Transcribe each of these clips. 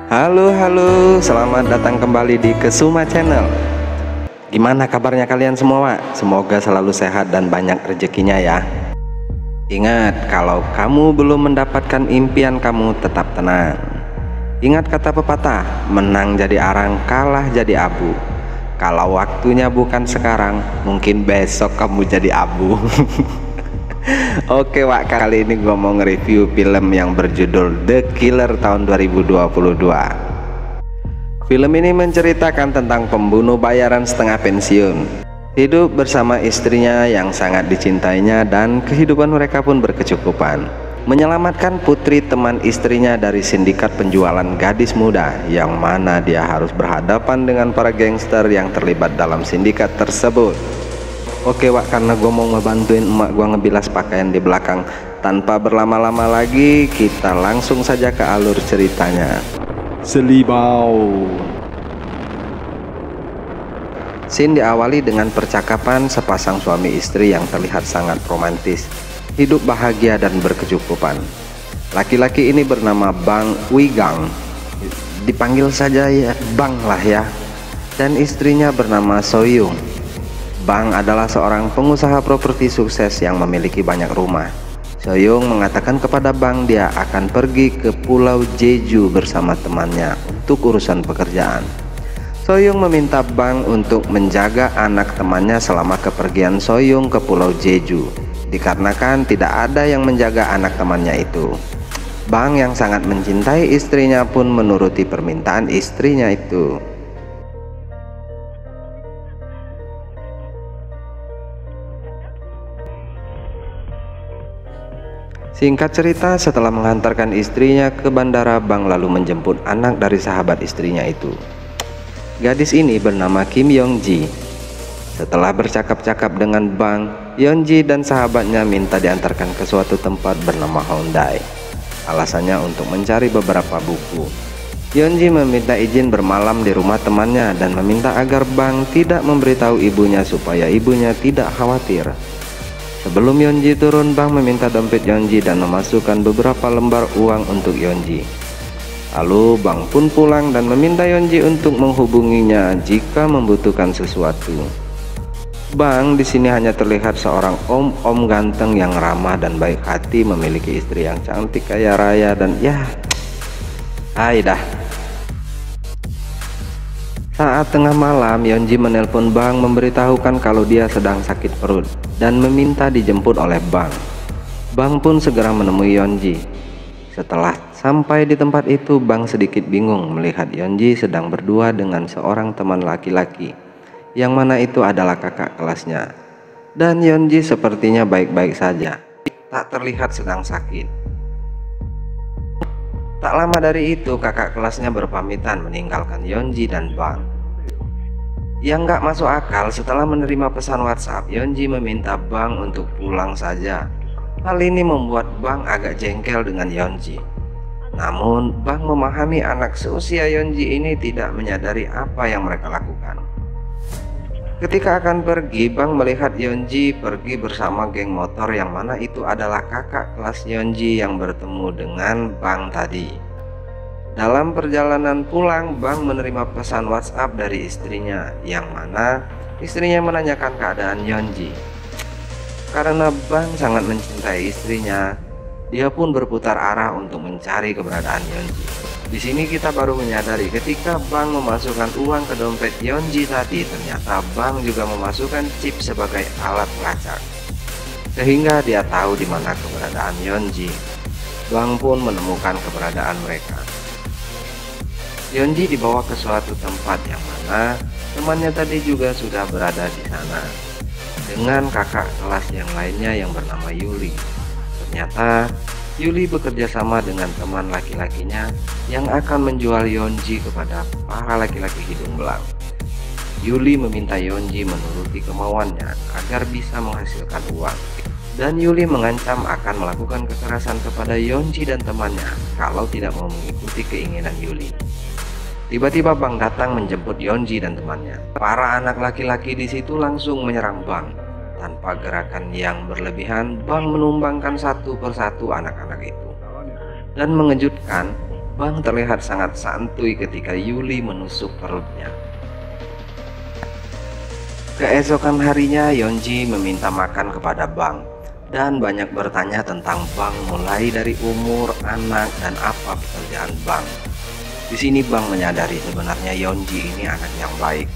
Halo, selamat datang kembali di Kesuma Channel. Gimana kabarnya kalian semua, Wak? Semoga selalu sehat dan banyak rezekinya ya. Ingat, kalau kamu belum mendapatkan impian kamu, tetap tenang. Ingat kata pepatah, menang jadi arang, kalah jadi abu. Kalau waktunya bukan sekarang, mungkin besok kamu jadi abu. Oke Wak, kali ini gue mau nge-review film yang berjudul The Killer tahun 2022. Film ini menceritakan tentang pembunuh bayaran setengah pensiun, hidup bersama istrinya yang sangat dicintainya dan kehidupan mereka pun berkecukupan. Menyelamatkan putri teman istrinya dari sindikat penjualan gadis muda, yang mana dia harus berhadapan dengan para gangster yang terlibat dalam sindikat tersebut. Oke Wak, karena gue mau ngebantuin emak gue ngebilas pakaian di belakang, tanpa berlama-lama lagi kita langsung saja ke alur ceritanya. Selibau. Scene diawali dengan percakapan sepasang suami istri yang terlihat sangat romantis, hidup bahagia dan berkecukupan. Laki-laki ini bernama Bang Wigang, dipanggil saja ya Bang lah ya, dan istrinya bernama Soyung. Bang adalah seorang pengusaha properti sukses yang memiliki banyak rumah. Soyung mengatakan kepada Bang dia akan pergi ke Pulau Jeju bersama temannya untuk urusan pekerjaan. Soyung meminta Bang untuk menjaga anak temannya selama kepergian Soyung ke Pulau Jeju, dikarenakan tidak ada yang menjaga anak temannya itu. Bang yang sangat mencintai istrinya pun menuruti permintaan istrinya itu. Singkat cerita, setelah mengantarkan istrinya ke bandara, Bang lalu menjemput anak dari sahabat istrinya itu. Gadis ini bernama Kim Yong Ji. Setelah bercakap-cakap dengan Bang, Yong Ji dan sahabatnya minta diantarkan ke suatu tempat bernama Hyundai. Alasannya untuk mencari beberapa buku. Yong Ji meminta izin bermalam di rumah temannya dan meminta agar Bang tidak memberitahu ibunya supaya ibunya tidak khawatir. Sebelum Yonji turun, Bang meminta dompet Yonji dan memasukkan beberapa lembar uang untuk Yonji. Lalu Bang pun pulang dan meminta Yonji untuk menghubunginya jika membutuhkan sesuatu. Bang di sini hanya terlihat seorang om ganteng yang ramah dan baik hati, memiliki istri yang cantik, kaya raya, dan ya, dah. Saat tengah malam, Yonji menelpon Bang memberitahukan kalau dia sedang sakit perut dan meminta dijemput oleh Bang. Bang pun segera menemui Yonji. Setelah sampai di tempat itu, Bang sedikit bingung melihat Yonji sedang berdua dengan seorang teman laki-laki, yang mana itu adalah kakak kelasnya. Dan Yonji sepertinya baik-baik saja, tak terlihat sedang sakit. Tak lama dari itu, kakak kelasnya berpamitan meninggalkan Yonji dan Bang. Yang gak masuk akal, setelah menerima pesan WhatsApp, Yonji meminta Bang untuk pulang saja. Hal ini membuat Bang agak jengkel dengan Yonji. Namun Bang memahami anak seusia Yonji ini tidak menyadari apa yang mereka lakukan. Ketika akan pergi, Bang melihat Yonji pergi bersama geng motor, yang mana itu adalah kakak kelas Yonji yang bertemu dengan Bang tadi. Dalam perjalanan pulang, Bang menerima pesan WhatsApp dari istrinya, yang mana istrinya menanyakan keadaan Yonji. Karena Bang sangat mencintai istrinya, dia pun berputar arah untuk mencari keberadaan Yonji. Di sini kita baru menyadari ketika Bang memasukkan uang ke dompet Yonji tadi, ternyata Bang juga memasukkan chip sebagai alat pelacak, sehingga dia tahu di mana keberadaan Yonji. Bang pun menemukan keberadaan mereka. Yonji dibawa ke suatu tempat yang mana temannya tadi juga sudah berada di sana dengan kakak kelas yang lainnya yang bernama Yuli. Ternyata Yuli bekerja sama dengan teman laki-lakinya yang akan menjual Yonji kepada para laki-laki hidung belang. Yuli meminta Yonji menuruti kemauannya agar bisa menghasilkan uang, dan Yuli mengancam akan melakukan kekerasan kepada Yonji dan temannya kalau tidak mau mengikuti keinginan Yuli. Tiba-tiba Bang datang menjemput Yonji dan temannya. Para anak laki-laki di situ langsung menyerang Bang. Tanpa gerakan yang berlebihan, Bang menumbangkan satu persatu anak-anak itu. Dan mengejutkan, Bang terlihat sangat santuy ketika Yuli menusuk perutnya. Keesokan harinya Yonji meminta makan kepada Bang dan banyak bertanya tentang Bang, mulai dari umur, anak, dan apa pekerjaan Bang. Di sini Bang menyadari sebenarnya Yonji ini anak yang baik.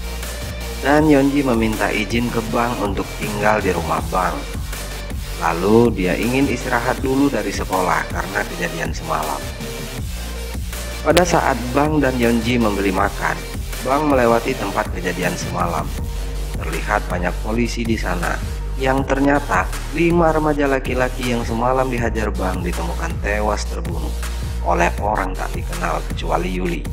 Dan Yonji meminta izin ke Bang untuk tinggal di rumah Bang. Lalu dia ingin istirahat dulu dari sekolah karena kejadian semalam. Pada saat Bang dan Yonji membeli makan, Bang melewati tempat kejadian semalam. Terlihat banyak polisi di sana, yang ternyata 5 remaja laki-laki yang semalam dihajar Bang ditemukan tewas terbunuh oleh orang tak dikenal kecuali Yuli.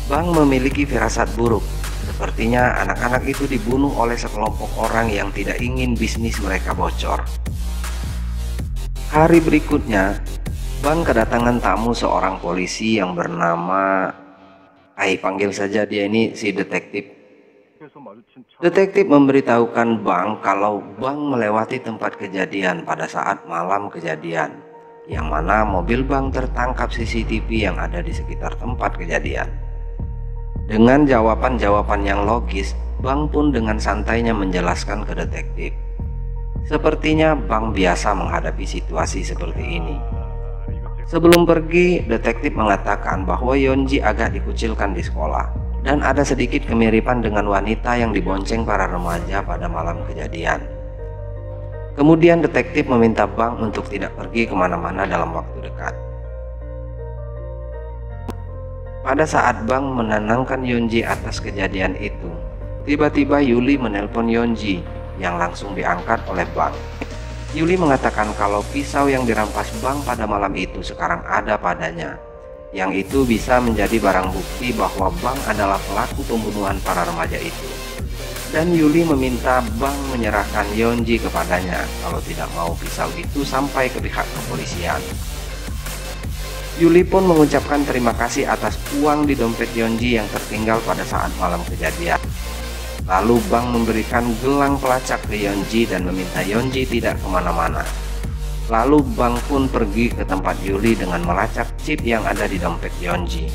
Bang memiliki firasat buruk. Sepertinya anak-anak itu dibunuh oleh sekelompok orang yang tidak ingin bisnis mereka bocor. Hari berikutnya, Bang kedatangan tamu seorang polisi yang bernama panggil saja dia ini si detektif. Detektif memberitahukan Bang kalau Bang melewati tempat kejadian pada saat malam kejadian, yang mana mobil Bang tertangkap CCTV yang ada di sekitar tempat kejadian. Dengan jawaban-jawaban yang logis, Bang pun dengan santainya menjelaskan ke detektif. Sepertinya Bang biasa menghadapi situasi seperti ini. Sebelum pergi, detektif mengatakan bahwa Yonji agak dikucilkan di sekolah dan ada sedikit kemiripan dengan wanita yang dibonceng para remaja pada malam kejadian. Kemudian detektif meminta Bang untuk tidak pergi kemana-mana dalam waktu dekat. Pada saat Bang menenangkan Yonji atas kejadian itu, tiba-tiba Yuli menelpon Yonji yang langsung diangkat oleh Bang. Yuli mengatakan kalau pisau yang dirampas Bang pada malam itu sekarang ada padanya, yang itu bisa menjadi barang bukti bahwa Bang adalah pelaku pembunuhan para remaja itu. Dan Yuli meminta Bang menyerahkan Yonji kepadanya kalau tidak mau pisau itu sampai ke pihak kepolisian. Yuli pun mengucapkan terima kasih atas uang di dompet Yonji yang tertinggal pada saat malam kejadian. Lalu Bang memberikan gelang pelacak ke Yonji dan meminta Yonji tidak kemana-mana. Lalu Bang pun pergi ke tempat Yuli dengan melacak chip yang ada di dompet Yonji.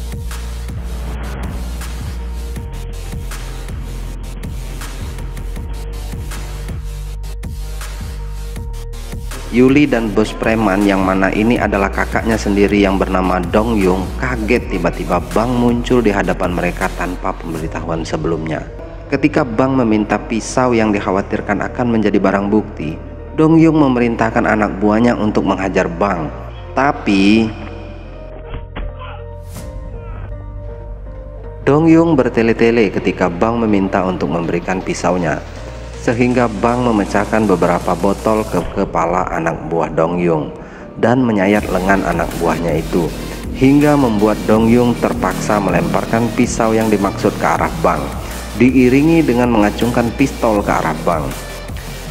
Yuli dan bos preman yang mana ini adalah kakaknya sendiri yang bernama Dong Yung kaget tiba-tiba Bang muncul di hadapan mereka tanpa pemberitahuan sebelumnya. Ketika Bang meminta pisau yang dikhawatirkan akan menjadi barang bukti, Dong Yung memerintahkan anak buahnya untuk menghajar Bang. Tapi Dong Yung bertele-tele ketika Bang meminta untuk memberikan pisaunya, sehingga Bang memecahkan beberapa botol ke kepala anak buah Dong Yung dan menyayat lengan anak buahnya itu, hingga membuat Dong Yung terpaksa melemparkan pisau yang dimaksud ke arah Bang, diiringi dengan mengacungkan pistol ke arah Bang.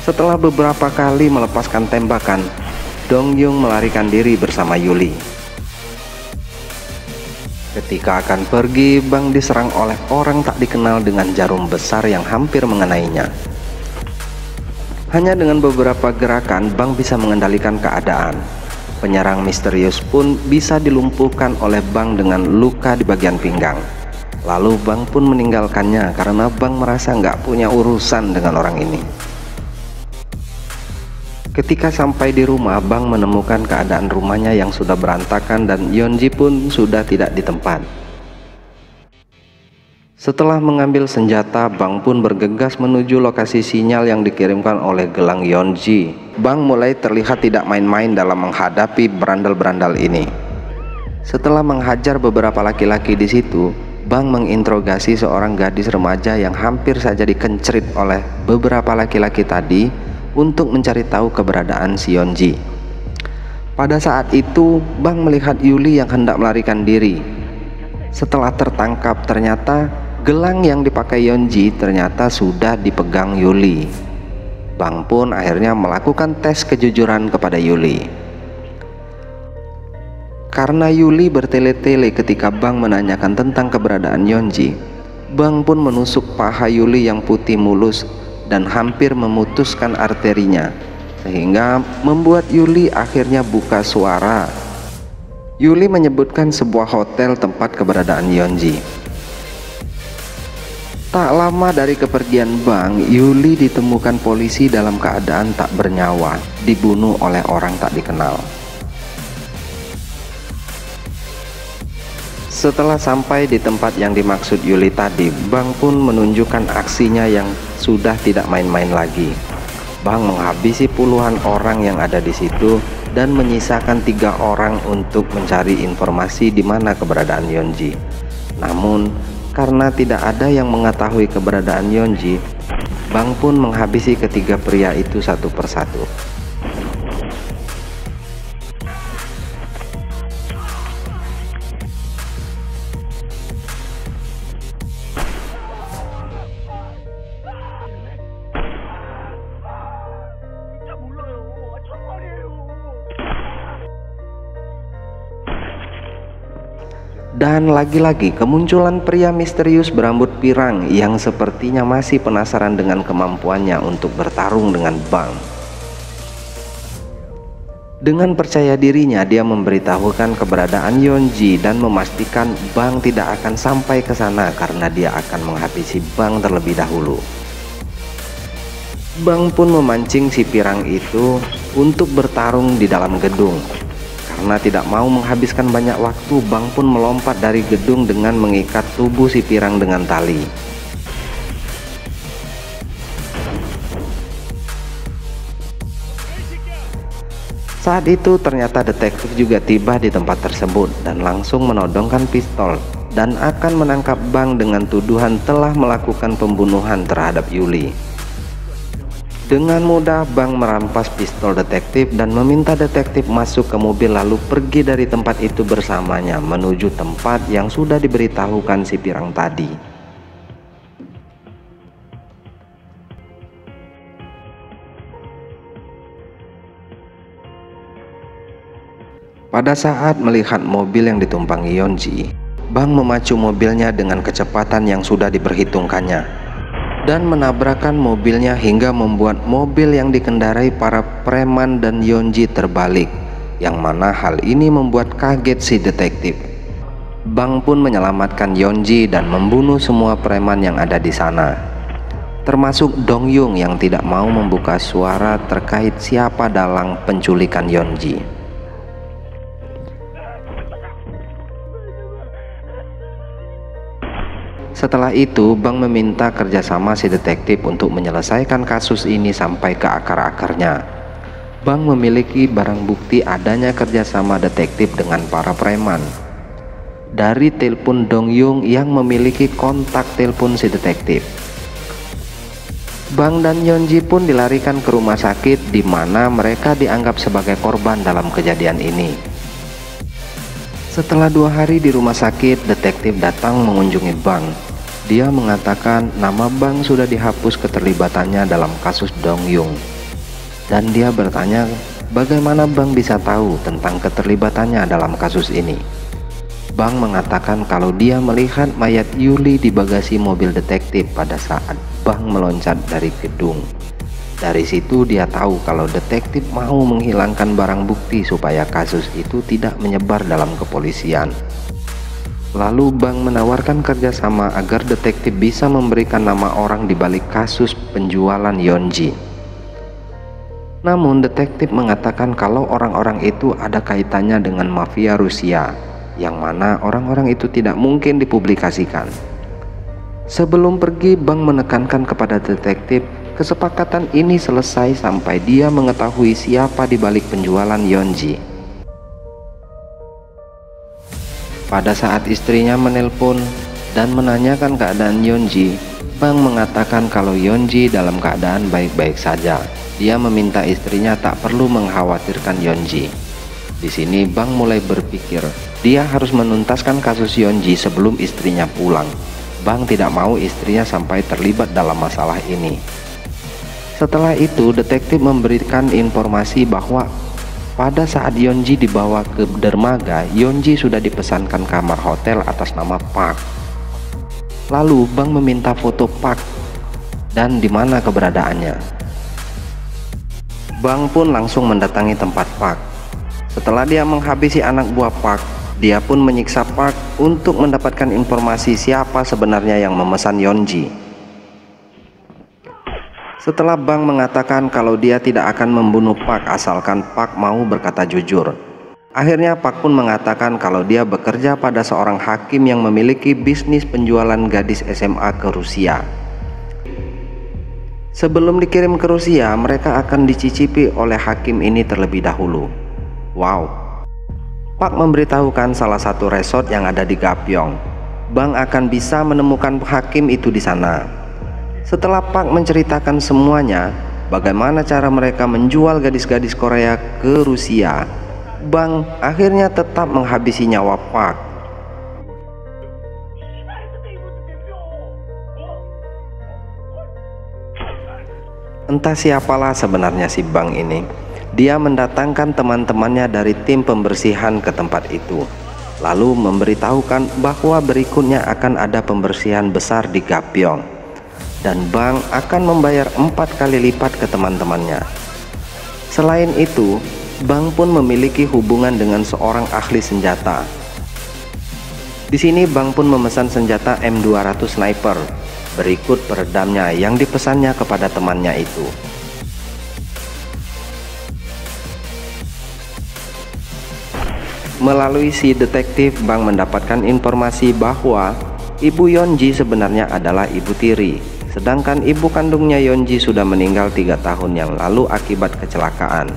Setelah beberapa kali melepaskan tembakan, Dong Yung melarikan diri bersama Yuli. Ketika akan pergi, Bang diserang oleh orang tak dikenal dengan jarum besar yang hampir mengenainya. Hanya dengan beberapa gerakan, Bang bisa mengendalikan keadaan. Penyerang misterius pun bisa dilumpuhkan oleh Bang dengan luka di bagian pinggang. Lalu Bang pun meninggalkannya karena Bang merasa nggak punya urusan dengan orang ini. Ketika sampai di rumah, Bang menemukan keadaan rumahnya yang sudah berantakan dan Yonji pun sudah tidak di tempat. Setelah mengambil senjata, Bang pun bergegas menuju lokasi sinyal yang dikirimkan oleh gelang Yonji. Bang mulai terlihat tidak main-main dalam menghadapi berandal-berandal ini. Setelah menghajar beberapa laki-laki di situ, Bang menginterogasi seorang gadis remaja yang hampir saja dikencrit oleh beberapa laki-laki tadi untuk mencari tahu keberadaan si Yonji. Pada saat itu, Bang melihat Yuli yang hendak melarikan diri. Setelah tertangkap, ternyata gelang yang dipakai Yonji ternyata sudah dipegang Yuli. Bang pun akhirnya melakukan tes kejujuran kepada Yuli. Karena Yuli bertele-tele ketika Bang menanyakan tentang keberadaan Yonji, Bang pun menusuk paha Yuli yang putih mulus dan hampir memutuskan arterinya, sehingga membuat Yuli akhirnya buka suara Yuli menyebutkan sebuah hotel tempat keberadaan Yeonji. Tak lama dari kepergian Bang, Yuli ditemukan polisi dalam keadaan tak bernyawa, dibunuh oleh orang tak dikenal. Setelah sampai di tempat yang dimaksud Yuli tadi, Bang pun menunjukkan aksinya yang sudah tidak main-main lagi. Bang menghabisi puluhan orang yang ada di situ dan menyisakan 3 orang untuk mencari informasi di mana keberadaan Yeonji. Namun, karena tidak ada yang mengetahui keberadaan Yeonji, Bang pun menghabisi ketiga pria itu satu persatu. Dan lagi-lagi kemunculan pria misterius berambut pirang yang sepertinya masih penasaran dengan kemampuannya untuk bertarung dengan Bang. Dengan percaya dirinya, dia memberitahukan keberadaan Yeonji dan memastikan Bang tidak akan sampai ke sana karena dia akan menghabisi Bang terlebih dahulu. Bang pun memancing si pirang itu untuk bertarung di dalam gedung. Karena tidak mau menghabiskan banyak waktu, Bang pun melompat dari gedung dengan mengikat tubuh si pirang dengan tali. Saat itu ternyata detektif juga tiba di tempat tersebut dan langsung menodongkan pistol dan akan menangkap Bang dengan tuduhan telah melakukan pembunuhan terhadap Yuli. Dengan mudah Bang merampas pistol detektif dan meminta detektif masuk ke mobil lalu pergi dari tempat itu bersamanya menuju tempat yang sudah diberitahukan si pirang tadi. Pada saat melihat mobil yang ditumpangi Yeonji, Bang memacu mobilnya dengan kecepatan yang sudah diperhitungkannya dan menabrakkan mobilnya hingga membuat mobil yang dikendarai para preman dan Yeonji terbalik, yang mana hal ini membuat kaget si detektif. Bang pun menyelamatkan Yeonji dan membunuh semua preman yang ada di sana, termasuk Dong Yung yang tidak mau membuka suara terkait siapa dalang penculikan Yeonji. Setelah itu, Bang meminta kerjasama si detektif untuk menyelesaikan kasus ini sampai ke akar-akarnya. Bang memiliki barang bukti adanya kerjasama detektif dengan para preman. Dari telepon Dong Yung yang memiliki kontak telepon si detektif. Bang dan Yeonji pun dilarikan ke rumah sakit di mana mereka dianggap sebagai korban dalam kejadian ini. Setelah 2 hari di rumah sakit, detektif datang mengunjungi Bang. Dia mengatakan nama Bang sudah dihapus keterlibatannya dalam kasus Dong Yung. Dan dia bertanya bagaimana Bang bisa tahu tentang keterlibatannya dalam kasus ini. Bang mengatakan kalau dia melihat mayat Yuli di bagasi mobil detektif pada saat Bang meloncat dari gedung. Dari situ dia tahu kalau detektif mau menghilangkan barang bukti supaya kasus itu tidak menyebar dalam kepolisian. Lalu Bang menawarkan kerjasama agar detektif bisa memberikan nama orang di balik kasus penjualan Yeonji. Namun detektif mengatakan kalau orang-orang itu ada kaitannya dengan mafia Rusia, yang mana orang-orang itu tidak mungkin dipublikasikan. Sebelum pergi, Bang menekankan kepada detektif kesepakatan ini selesai sampai dia mengetahui siapa di balik penjualan Yeonji. Pada saat istrinya menelpon dan menanyakan keadaan Yeonji, Bang mengatakan kalau Yeonji dalam keadaan baik-baik saja. Dia meminta istrinya tak perlu mengkhawatirkan Yeonji. Di sini Bang mulai berpikir dia harus menuntaskan kasus Yeonji sebelum istrinya pulang. Bang tidak mau istrinya sampai terlibat dalam masalah ini. Setelah itu detektif memberikan informasi bahwa pada saat Yeonji dibawa ke dermaga, Yeonji sudah dipesankan kamar hotel atas nama Park. Lalu Bang meminta foto Park dan di mana keberadaannya. Bang pun langsung mendatangi tempat Park. Setelah dia menghabisi anak buah Park, dia pun menyiksa Park untuk mendapatkan informasi siapa sebenarnya yang memesan Yeonji. Setelah Bang mengatakan kalau dia tidak akan membunuh Park asalkan Park mau berkata jujur, akhirnya Park pun mengatakan kalau dia bekerja pada seorang hakim yang memiliki bisnis penjualan gadis SMA ke Rusia. Sebelum dikirim ke Rusia, mereka akan dicicipi oleh hakim ini terlebih dahulu. Wow. Park memberitahukan salah satu resort yang ada di Gapyeong. Bang akan bisa menemukan hakim itu di sana. Setelah Park menceritakan semuanya, bagaimana cara mereka menjual gadis-gadis Korea ke Rusia, Bang akhirnya tetap menghabisi nyawa Park. Entah siapalah sebenarnya si Bang ini. Dia mendatangkan teman-temannya dari tim pembersihan ke tempat itu, lalu memberitahukan bahwa berikutnya akan ada pembersihan besar di Gapyeong, dan Bang akan membayar 4 kali lipat ke teman-temannya. Selain itu, Bang pun memiliki hubungan dengan seorang ahli senjata. Di sini Bang pun memesan senjata M200 sniper berikut peredamnya yang dipesannya kepada temannya itu. Melalui si detektif, Bang mendapatkan informasi bahwa ibu Yeonji sebenarnya adalah ibu tiri, sedangkan ibu kandungnya Yeonji sudah meninggal 3 tahun yang lalu akibat kecelakaan.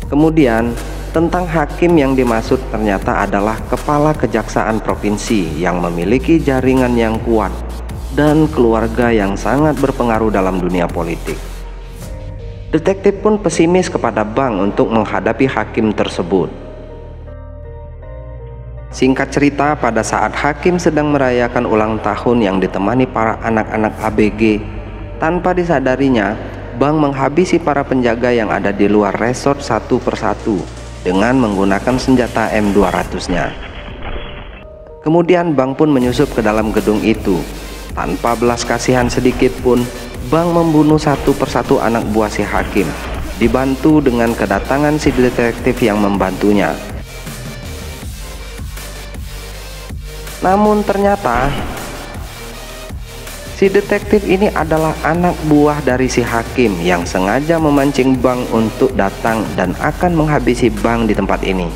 Kemudian tentang hakim yang dimaksud ternyata adalah kepala kejaksaan provinsi yang memiliki jaringan yang kuat dan keluarga yang sangat berpengaruh dalam dunia politik. Detektif pun pesimis kepada Bang untuk menghadapi hakim tersebut. Singkat cerita, pada saat hakim sedang merayakan ulang tahun yang ditemani para anak-anak ABG, tanpa disadarinya Bang menghabisi para penjaga yang ada di luar resort satu persatu dengan menggunakan senjata M200-nya. Kemudian Bang pun menyusup ke dalam gedung itu. Tanpa belas kasihan sedikit pun, Bang membunuh satu persatu anak buah si hakim, dibantu dengan kedatangan si detektif yang membantunya. Namun ternyata si detektif ini adalah anak buah dari si hakim yang sengaja memancing Bang untuk datang dan akan menghabisi Bang di tempat ini.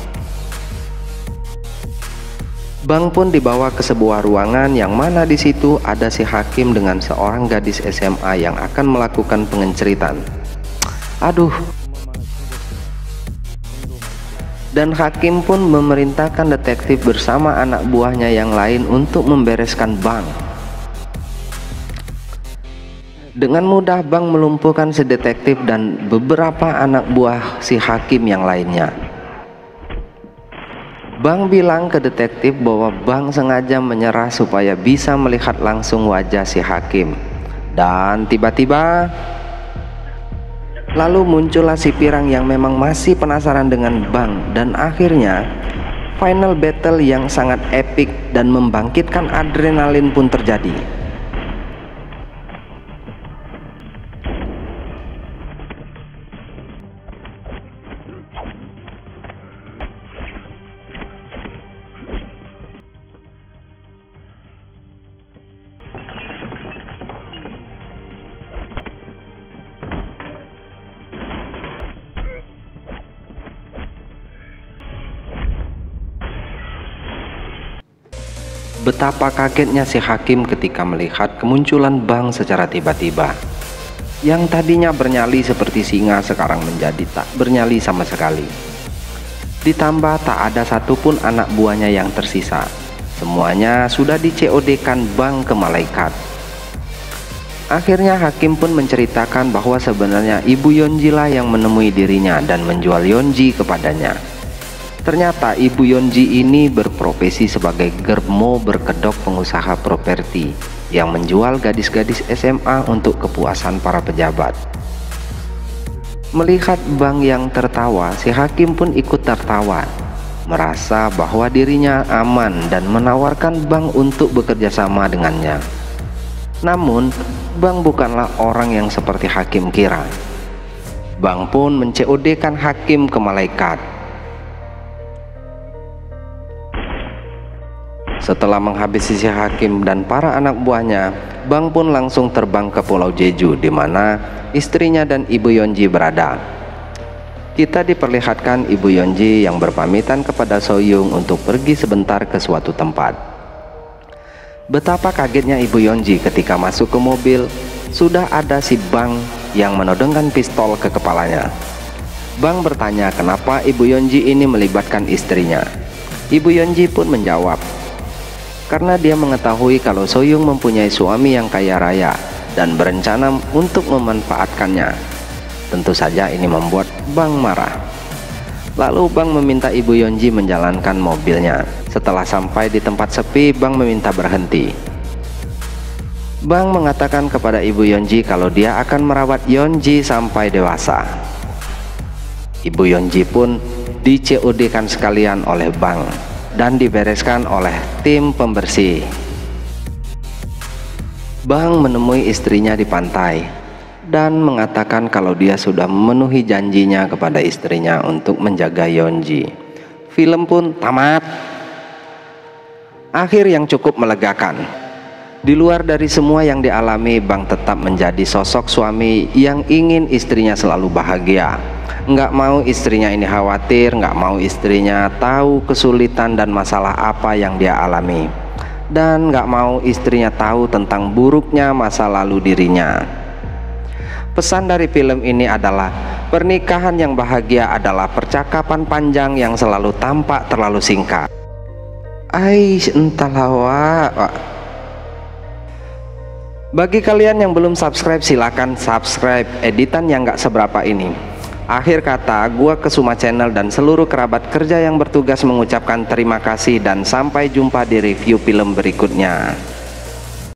Bang pun dibawa ke sebuah ruangan yang mana di situ ada si hakim dengan seorang gadis SMA yang akan melakukan pengenceritan. Aduh. Dan hakim pun memerintahkan detektif bersama anak buahnya yang lain untuk membereskan Bang. Dengan mudah Bang melumpuhkan si detektif dan beberapa anak buah si hakim yang lainnya. Bang bilang ke detektif bahwa Bang sengaja menyerah supaya bisa melihat langsung wajah si hakim. Dan tiba-tiba lalu muncullah si pirang yang memang masih penasaran dengan Bang, dan akhirnya final battle yang sangat epic dan membangkitkan adrenalin pun terjadi. Betapa kagetnya si hakim ketika melihat kemunculan Bang secara tiba-tiba. Yang tadinya bernyali seperti singa sekarang menjadi tak bernyali sama sekali. Ditambah tak ada satupun anak buahnya yang tersisa. Semuanya sudah di-COD-kan Bang ke malaikat. Akhirnya hakim pun menceritakan bahwa sebenarnya ibu Yeonji lah yang menemui dirinya dan menjual Yeonji kepadanya. Ternyata ibu Yeonji ini berprofesi sebagai germo berkedok pengusaha properti yang menjual gadis-gadis SMA untuk kepuasan para pejabat. Melihat Bang yang tertawa, si hakim pun ikut tertawa, merasa bahwa dirinya aman dan menawarkan Bang untuk bekerja sama dengannya. Namun Bang bukanlah orang yang seperti hakim kira. Bang pun men-COD-kan hakim ke malaikat. Setelah menghabisi si hakim dan para anak buahnya, Bang pun langsung terbang ke Pulau Jeju, di mana istrinya dan Ibu Yeonji berada. Kita diperlihatkan Ibu Yeonji yang berpamitan kepada Soyoung untuk pergi sebentar ke suatu tempat. Betapa kagetnya Ibu Yeonji ketika masuk ke mobil, sudah ada si Bang yang menodongkan pistol ke kepalanya. Bang bertanya kenapa Ibu Yeonji ini melibatkan istrinya. Ibu Yeonji pun menjawab, karena dia mengetahui kalau Soyoung mempunyai suami yang kaya raya dan berencana untuk memanfaatkannya. Tentu saja ini membuat Bang marah. Lalu Bang meminta Ibu Yeonji menjalankan mobilnya. Setelah sampai di tempat sepi, Bang meminta berhenti. Bang mengatakan kepada Ibu Yeonji kalau dia akan merawat Yeonji sampai dewasa. Ibu Yeonji pun di-COD-kan sekalian oleh Bang dan dibereskan oleh tim pembersih. Bang menemui istrinya di pantai dan mengatakan kalau dia sudah memenuhi janjinya kepada istrinya untuk menjaga Yeonji. Film pun tamat. Akhir yang cukup melegakan. Di luar dari semua yang dialami, Bang tetap menjadi sosok suami yang ingin istrinya selalu bahagia. Nggak mau istrinya ini khawatir, nggak mau istrinya tahu kesulitan dan masalah apa yang dia alami, dan nggak mau istrinya tahu tentang buruknya masa lalu dirinya. Pesan dari film ini adalah pernikahan yang bahagia adalah percakapan panjang yang selalu tampak terlalu singkat. Entahlah wak. Bagi kalian yang belum subscribe, silakan subscribe editan yang nggak seberapa ini. Akhir kata, gua Kesuma Channel dan seluruh kerabat kerja yang bertugas mengucapkan terima kasih dan sampai jumpa di review film berikutnya.